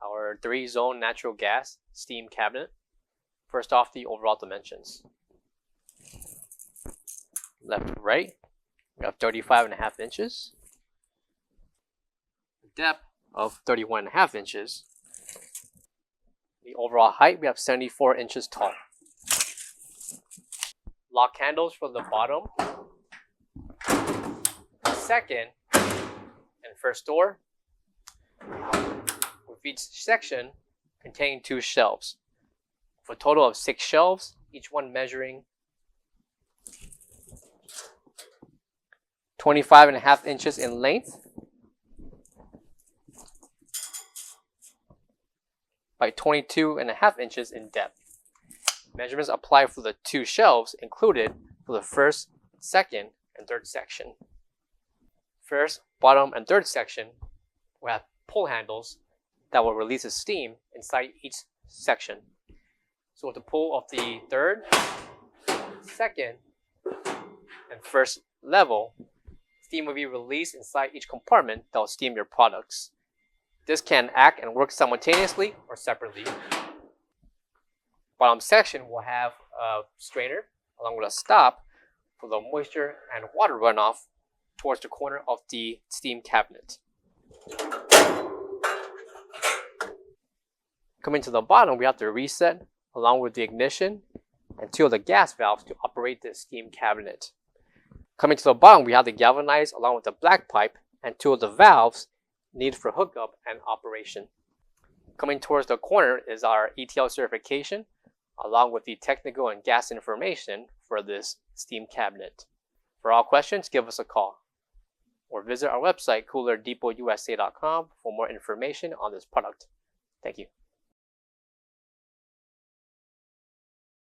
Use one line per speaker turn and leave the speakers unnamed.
our 3-zone natural gas steam cabinet. First off, the overall dimensions. Left to right, we have 35.5 inches. Depth of 31.5 inches. The overall height, we have 74 inches tall. Lock handles for the bottom, second, and first door, with each section containing 2 shelves, for a total of 6 shelves, each one measuring 25.5 inches in length by 22.5 inches in depth. Measurements apply for the 2 shelves included for the first, second, and third section. First, bottom, and third section will have pull handles that will release the steam inside each section. So with the pull of the third, second, and first level, steam will be released inside each compartment that will steam your products. This can act and work simultaneously or separately. Bottom section will have a strainer along with a stop for the moisture and water runoff towards the corner of the steam cabinet. Coming to the bottom, we have the reset along with the ignition and 2 of the gas valves to operate the steam cabinet. Coming to the bottom, we have the galvanized along with the black pipe and 2 of the valves needed for hookup and operation. Coming towards the corner is our ETL certification along with the technical and gas information for this steam cabinet. For all questions, give us a call or visit our website coolerdepotUSA.com for more information on this product. Thank you.